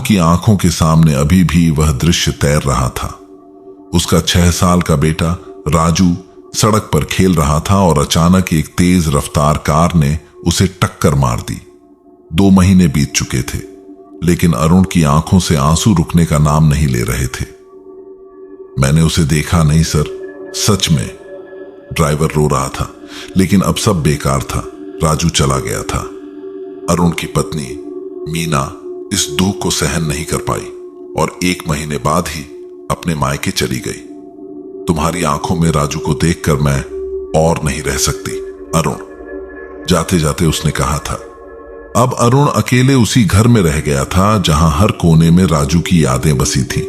की आंखों के सामने अभी भी वह दृश्य तैर रहा था। उसका 6 साल का बेटा राजू सड़क पर खेल रहा था और अचानक एक तेज रफ्तार कार ने उसे टक्कर मार दी। 2 महीने बीत चुके थे, लेकिन अरुण की आंखों से आंसू रुकने का नाम नहीं ले रहे थे। मैंने उसे देखा नहीं सर, सच में। ड्राइवर रो रहा था, लेकिन अब सब बेकार था। राजू चला गया था। अरुण की पत्नी मीना इस दुख को सहन नहीं कर पाई और 1 महीने बाद ही अपने मायके चली गई। तुम्हारी आंखों में राजू को देखकर मैं और नहीं रह सकती अरुण, जाते जाते उसने कहा था। अब अरुण अकेले उसी घर में रह गया था जहां हर कोने में राजू की यादें बसी थीं।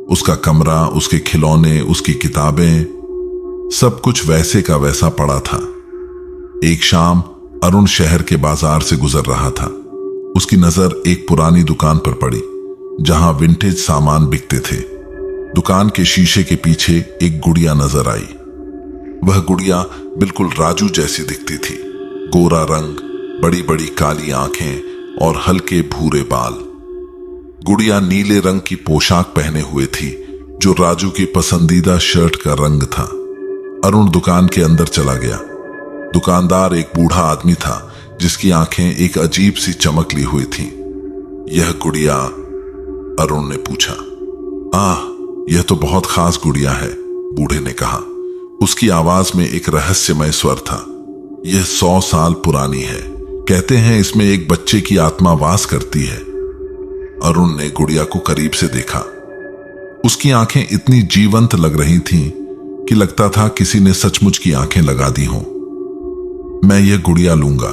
उसका कमरा, उसके खिलौने, उसकी किताबें, सब कुछ वैसे का वैसा पड़ा था। एक शाम अरुण शहर के बाजार से गुजर रहा था। उसकी नजर एक पुरानी दुकान पर पड़ी जहां विंटेज सामान बिकते थे। दुकान के शीशे के पीछे एक गुड़िया नजर आई। वह गुड़िया बिल्कुल राजू जैसी दिखती थी। गोरा रंग, बड़ी बड़ी काली आंखें और हल्के भूरे बाल। गुड़िया नीले रंग की पोशाक पहने हुए थी जो राजू की पसंदीदा शर्ट का रंग था। अरुण दुकान के अंदर चला गया। दुकानदार एक बूढ़ा आदमी था जिसकी आंखें एक अजीब सी चमक ली हुई थीं। यह गुड़िया? अरुण ने पूछा। यह तो बहुत खास गुड़िया है, बूढ़े ने कहा। उसकी आवाज में एक रहस्यमय स्वर था। यह 100 साल पुरानी है। कहते हैं इसमें एक बच्चे की आत्मा वास करती है। अरुण ने गुड़िया को करीब से देखा। उसकी आंखें इतनी जीवंत लग रही थीं कि लगता था किसी ने सचमुच की आंखें लगा दी हों। मैं यह गुड़िया लूंगा,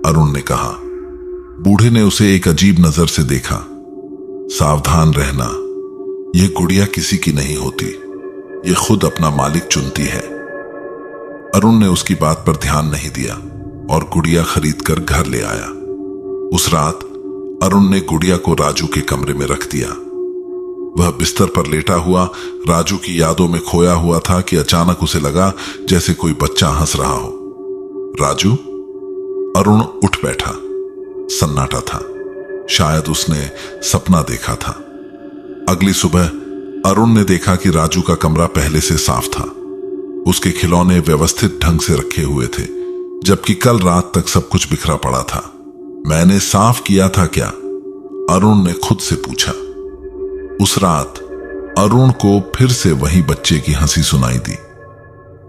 अरुण ने कहा। बूढ़े ने उसे एक अजीब नजर से देखा। सावधान रहना, यह गुड़िया किसी की नहीं होती, यह खुद अपना मालिक चुनती है। अरुण ने उसकी बात पर ध्यान नहीं दिया और गुड़िया खरीदकर घर ले आया। उस रात अरुण ने गुड़िया को राजू के कमरे में रख दिया। वह बिस्तर पर लेटा हुआ राजू की यादों में खोया हुआ था कि अचानक उसे लगा जैसे कोई बच्चा हंस रहा हो। राजू? अरुण उठ बैठा। सन्नाटा था। शायद उसने सपना देखा था। अगली सुबह अरुण ने देखा कि राजू का कमरा पहले से साफ था। उसके खिलौने व्यवस्थित ढंग से रखे हुए थे, जबकि कल रात तक सब कुछ बिखरा पड़ा था। मैंने साफ किया था क्या? अरुण ने खुद से पूछा। उस रात अरुण को फिर से वही बच्चे की हंसी सुनाई दी।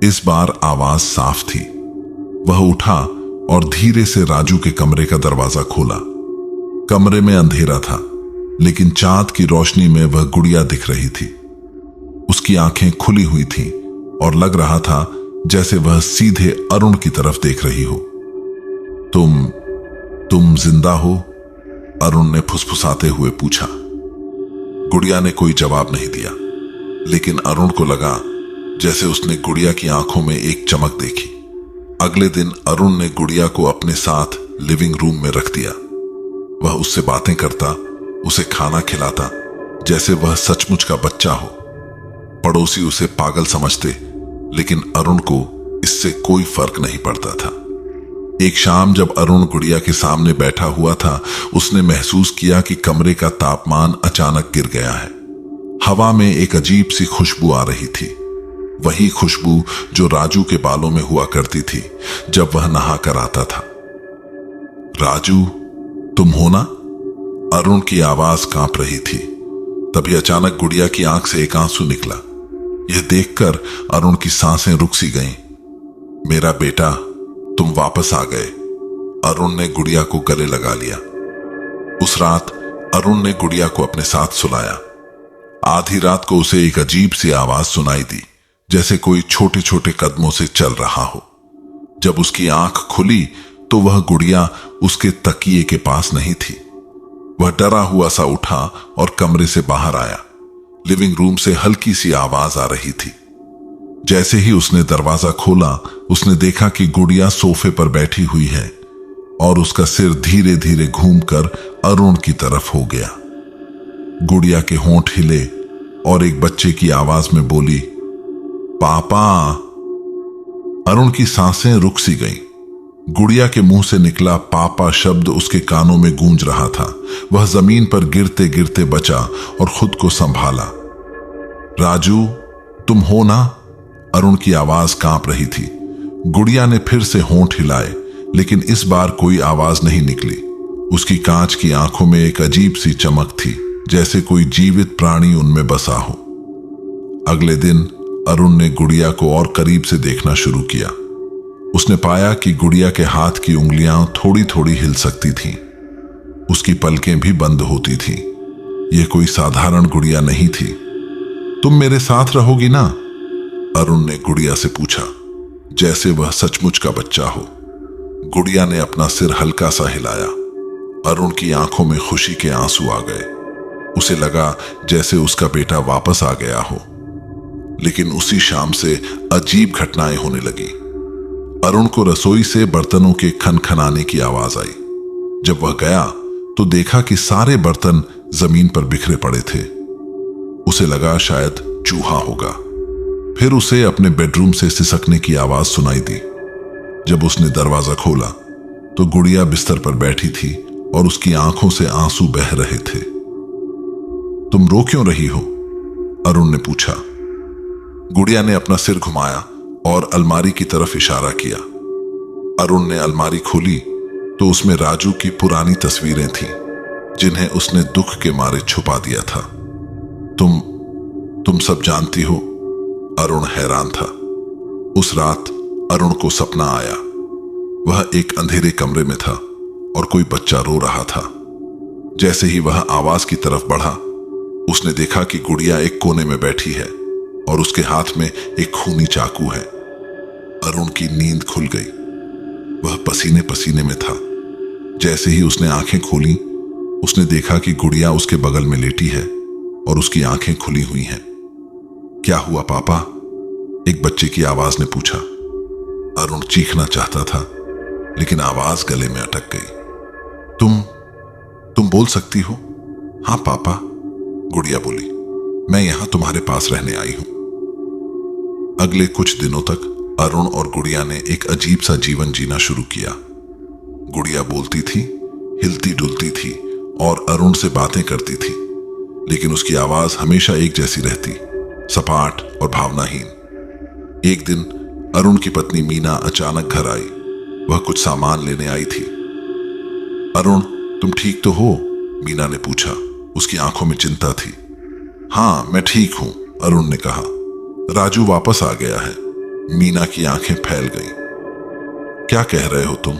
इस बार आवाज साफ थी। वह उठा और धीरे से राजू के कमरे का दरवाजा खोला। कमरे में अंधेरा था, लेकिन चांद की रोशनी में वह गुड़िया दिख रही थी। उसकी आंखें खुली हुई थीं और लग रहा था जैसे वह सीधे अरुण की तरफ देख रही हो। तुम जिंदा हो? अरुण ने फुसफुसाते हुए पूछा। गुड़िया ने कोई जवाब नहीं दिया, लेकिन अरुण को लगा जैसे उसने गुड़िया की आंखों में एक चमक देखी। अगले दिन अरुण ने गुड़िया को अपने साथ लिविंग रूम में रख दिया। वह उससे बातें करता, उसे खाना खिलाता जैसे वह सचमुच का बच्चा हो। पड़ोसी उसे पागल समझते, लेकिन अरुण को इससे कोई फर्क नहीं पड़ता था। एक शाम जब अरुण गुड़िया के सामने बैठा हुआ था, उसने महसूस किया कि कमरे का तापमान अचानक गिर गया है। हवा में एक अजीब सी खुशबू आ रही थी, वही खुशबू जो राजू के बालों में हुआ करती थी जब वह नहा कर आता था। राजू, तुम हो ना? अरुण की आवाज कांप रही थी। तभी अचानक गुड़िया की आंख से एक आंसू निकला। यह देखकर अरुण की सांसें रुक सी गईं। मेरा बेटा, तुम वापस आ गए। अरुण ने गुड़िया को गले लगा लिया। उस रात अरुण ने गुड़िया को अपने साथ सुलाया। आधी रात को उसे एक अजीब सी आवाज सुनाई दी, जैसे कोई छोटे छोटे कदमों से चल रहा हो। जब उसकी आंख खुली तो वह गुड़िया उसके तकिए के पास नहीं थी। वह डरा हुआ सा उठा और कमरे से बाहर आया। लिविंग रूम से हल्की सी आवाज आ रही थी। जैसे ही उसने दरवाजा खोला, उसने देखा कि गुड़िया सोफे पर बैठी हुई है और उसका सिर धीरे धीरे घूमकर अरुण की तरफ हो गया। गुड़िया के होंठ हिले और एक बच्चे की आवाज में बोली, पापा। अरुण की सांसें रुक सी गईं। गुड़िया के मुंह से निकला पापा शब्द उसके कानों में गूंज रहा था। वह जमीन पर गिरते गिरते बचा और खुद को संभाला। राजू, तुम हो ना? अरुण की आवाज कांप रही थी। गुड़िया ने फिर से होंठ हिलाए, लेकिन इस बार कोई आवाज नहीं निकली। उसकी कांच की आंखों में एक अजीब सी चमक थी, जैसे कोई जीवित प्राणी उनमें बसा हो। अगले दिन अरुण ने गुड़िया को और करीब से देखना शुरू किया। उसने पाया कि गुड़िया के हाथ की उंगलियां थोड़ी थोड़ी हिल सकती थीं। उसकी पलकें भी बंद होती थीं। यह कोई साधारण गुड़िया नहीं थी। तुम मेरे साथ रहोगी ना? अरुण ने गुड़िया से पूछा, जैसे वह सचमुच का बच्चा हो। गुड़िया ने अपना सिर हल्का सा हिलाया। अरुण की आंखों में खुशी के आंसू आ गए। उसे लगा जैसे उसका बेटा वापस आ गया हो। लेकिन उसी शाम से अजीब घटनाएं होने लगी। अरुण को रसोई से बर्तनों के खनखनाने की आवाज आई। जब वह गया तो देखा कि सारे बर्तन जमीन पर बिखरे पड़े थे। उसे लगा शायद चूहा होगा। फिर उसे अपने बेडरूम से सिसकने की आवाज सुनाई दी। जब उसने दरवाजा खोला तो गुड़िया बिस्तर पर बैठी थी और उसकी आंखों से आंसू बह रहे थे। तुम रो क्यों रही हो? अरुण ने पूछा। गुड़िया ने अपना सिर घुमाया और अलमारी की तरफ इशारा किया। अरुण ने अलमारी खोली तो उसमें राजू की पुरानी तस्वीरें थीं, जिन्हें उसने दुख के मारे छुपा दिया था। तुम सब जानती हो? अरुण हैरान था। उस रात अरुण को सपना आया। वह एक अंधेरे कमरे में था और कोई बच्चा रो रहा था। जैसे ही वह आवाज की तरफ बढ़ा, उसने देखा कि गुड़िया एक कोने में बैठी है और उसके हाथ में एक खूनी चाकू है। अरुण की नींद खुल गई। वह पसीने पसीने में था। जैसे ही उसने आंखें खोली, उसने देखा कि गुड़िया उसके बगल में लेटी है और उसकी आंखें खुली हुई हैं। क्या हुआ पापा? एक बच्चे की आवाज ने पूछा। अरुण चीखना चाहता था, लेकिन आवाज गले में अटक गई। तुम बोल सकती हो? हाँ पापा, गुड़िया बोली। मैं यहां तुम्हारे पास रहने आई हूं। अगले कुछ दिनों तक अरुण और गुड़िया ने एक अजीब सा जीवन जीना शुरू किया। गुड़िया बोलती थी, हिलती डुलती थी और अरुण से बातें करती थी, लेकिन उसकी आवाज हमेशा एक जैसी रहती, सपाट और भावनाहीन। एक दिन अरुण की पत्नी मीना अचानक घर आई। वह कुछ सामान लेने आई थी। अरुण, तुम ठीक तो हो? मीना ने पूछा। उसकी आंखों में चिंता थी। हाँ, मैं ठीक हूं, अरुण ने कहा। राजू वापस आ गया है। मीना की आंखें फैल गईं। क्या कह रहे हो तुम?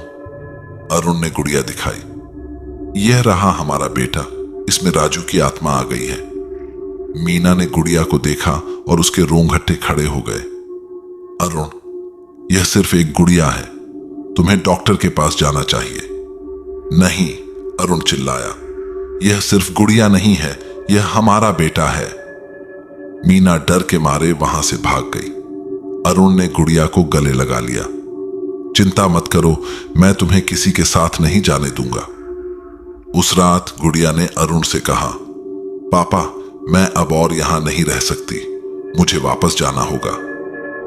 अरुण ने गुड़िया दिखाई। यह रहा हमारा बेटा, इसमें राजू की आत्मा आ गई है। मीना ने गुड़िया को देखा और उसके रोंगटे खड़े हो गए। अरुण, यह सिर्फ एक गुड़िया है, तुम्हें डॉक्टर के पास जाना चाहिए। नहीं, अरुण चिल्लाया, यह सिर्फ गुड़िया नहीं है, यह हमारा बेटा है। मीना डर के मारे वहां से भाग गई। अरुण ने गुड़िया को गले लगा लिया। चिंता मत करो, मैं तुम्हें किसी के साथ नहीं जाने दूंगा। उस रात गुड़िया ने अरुण से कहा, पापा, मैं अब और यहां नहीं रह सकती, मुझे वापस जाना होगा।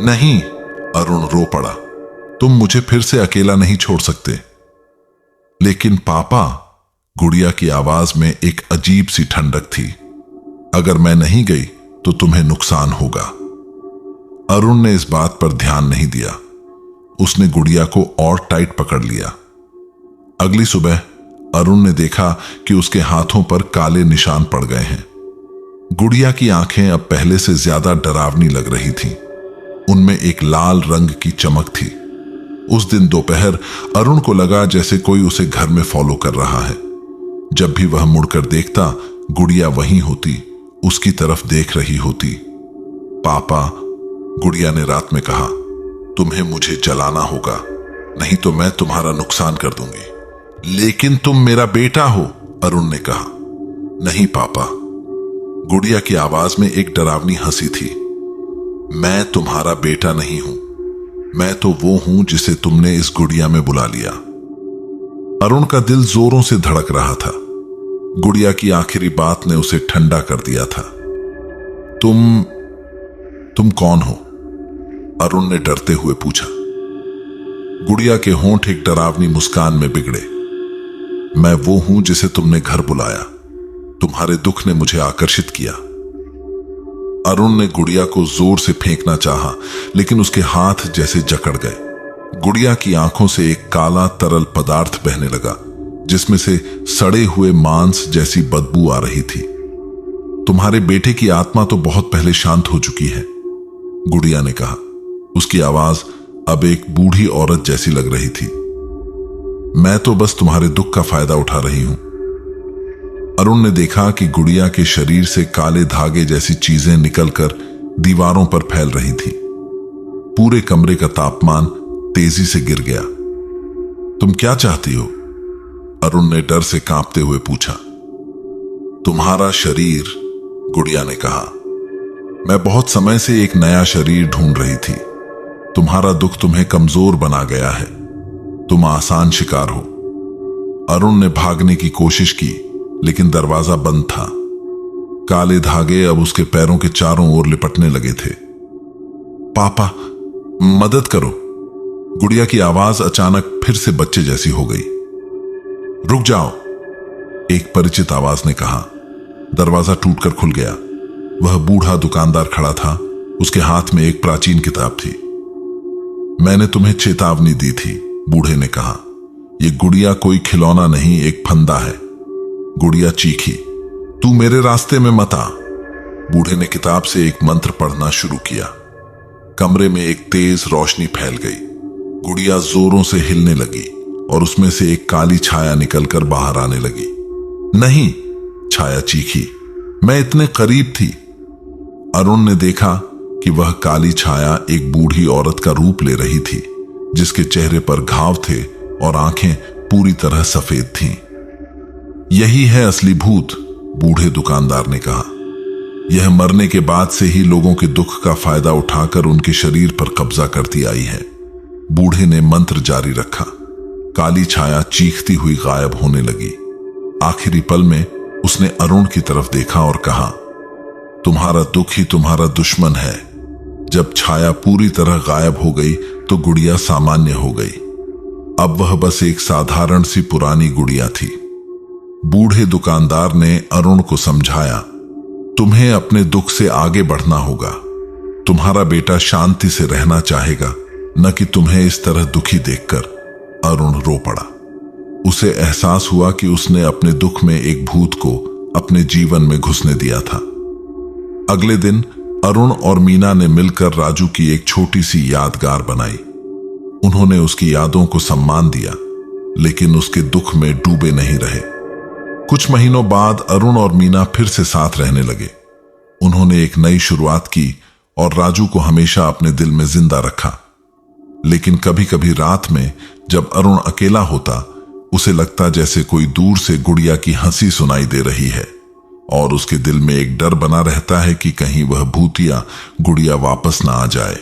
नहीं, अरुण रो पड़ा, तुम मुझे फिर से अकेला नहीं छोड़ सकते। लेकिन पापा, गुड़िया की आवाज में एक अजीब सी ठंडक थी, अगर मैं नहीं गई तो तुम्हें नुकसान होगा। अरुण ने इस बात पर ध्यान नहीं दिया। उसने गुड़िया को और टाइट पकड़ लिया। अगली सुबह अरुण ने देखा कि उसके हाथों पर काले निशान पड़ गए हैं। गुड़िया की आंखें अब पहले से ज्यादा डरावनी लग रही थीं। उनमें एक लाल रंग की चमक थी। उस दिन दोपहर अरुण को लगा जैसे कोई उसे घर में फॉलो कर रहा है। जब भी वह मुड़कर देखता, गुड़िया वहीं होती, उसकी तरफ देख रही होती। पापा, गुड़िया ने रात में कहा, तुम्हें मुझे जलाना होगा, नहीं तो मैं तुम्हारा नुकसान कर दूंगी। लेकिन तुम मेरा बेटा हो, अरुण ने कहा। नहीं पापा, गुड़िया की आवाज में एक डरावनी हंसी थी। मैं तुम्हारा बेटा नहीं हूं, मैं तो वो हूं जिसे तुमने इस गुड़िया में बुला लिया। अरुण का दिल जोरों से धड़क रहा था। गुड़िया की आखिरी बात ने उसे ठंडा कर दिया था। तुम कौन हो? अरुण ने डरते हुए पूछा। गुड़िया के होंठ एक डरावनी मुस्कान में बिगड़े। मैं वो हूं जिसे तुमने घर बुलाया, तुम्हारे दुख ने मुझे आकर्षित किया। अरुण ने गुड़िया को जोर से फेंकना चाहा, लेकिन उसके हाथ जैसे जकड़ गए। गुड़िया की आंखों से एक काला तरल पदार्थ बहने लगा, जिसमें से सड़े हुए मांस जैसी बदबू आ रही थी। तुम्हारे बेटे की आत्मा तो बहुत पहले शांत हो चुकी है, गुड़िया ने कहा। उसकी आवाज अब एक बूढ़ी औरत जैसी लग रही थी। मैं तो बस तुम्हारे दुख का फायदा उठा रही हूं। अरुण ने देखा कि गुड़िया के शरीर से काले धागे जैसी चीजें निकलकर दीवारों पर फैल रही थी। पूरे कमरे का तापमान तेजी से गिर गया। तुम क्या चाहती हो? अरुण ने डर से कांपते हुए पूछा। तुम्हारा शरीर, गुड़िया ने कहा। मैं बहुत समय से एक नया शरीर ढूंढ रही थी। तुम्हारा दुख तुम्हें कमजोर बना गया है, तुम आसान शिकार हो। अरुण ने भागने की कोशिश की, लेकिन दरवाजा बंद था। काले धागे अब उसके पैरों के चारों ओर लिपटने लगे थे। पापा, मदद करो। गुड़िया की आवाज अचानक फिर से बच्चे जैसी हो गई। रुक जाओ, एक परिचित आवाज ने कहा। दरवाजा टूटकर खुल गया। वह बूढ़ा दुकानदार खड़ा था। उसके हाथ में एक प्राचीन किताब थी। मैंने तुम्हें चेतावनी दी थी, बूढ़े ने कहा। यह गुड़िया कोई खिलौना नहीं, एक फंदा है। गुड़िया चीखी, तू मेरे रास्ते में मत आ। बूढ़े ने किताब से एक मंत्र पढ़ना शुरू किया। कमरे में एक तेज रोशनी फैल गई। गुड़िया जोरों से हिलने लगी और उसमें से एक काली छाया निकलकर बाहर आने लगी। नहीं, छाया चीखी, मैं इतने करीब थी। अरुण ने देखा कि वह काली छाया एक बूढ़ी औरत का रूप ले रही थी, जिसके चेहरे पर घाव थे और आंखें पूरी तरह सफेद थीं। यही है असली भूत, बूढ़े दुकानदार ने कहा। यह मरने के बाद से ही लोगों के दुख का फायदा उठाकर उनके शरीर पर कब्जा करती आई है। बूढ़े ने मंत्र जारी रखा। काली छाया चीखती हुई गायब होने लगी। आखिरी पल में उसने अरुण की तरफ देखा और कहा, तुम्हारा दुख ही तुम्हारा दुश्मन है। जब छाया पूरी तरह गायब हो गई तो गुड़िया सामान्य हो गई। अब वह बस एक साधारण सी पुरानी गुड़िया थी। बूढ़े दुकानदार ने अरुण को समझाया, तुम्हें अपने दुख से आगे बढ़ना होगा। तुम्हारा बेटा शांति से रहना चाहेगा, न कि तुम्हें इस तरह दुखी देखकर। अरुण रो पड़ा। उसे एहसास हुआ कि उसने अपने दुख में एक भूत को अपने जीवन में घुसने दिया था। अगले दिन अरुण और मीना ने मिलकर राजू की एक छोटी सी यादगार बनाई। उन्होंने उसकी यादों को सम्मान दिया, लेकिन उसके दुख में डूबे नहीं रहे। कुछ महीनों बाद अरुण और मीना फिर से साथ रहने लगे। उन्होंने एक नई शुरुआत की और राजू को हमेशा अपने दिल में जिंदा रखा। लेकिन कभी कभी रात में जब अरुण अकेला होता, उसे लगता जैसे कोई दूर से गुड़िया की हंसी सुनाई दे रही है, और उसके दिल में एक डर बना रहता है कि कहीं वह भूतिया गुड़िया वापस ना आ जाए।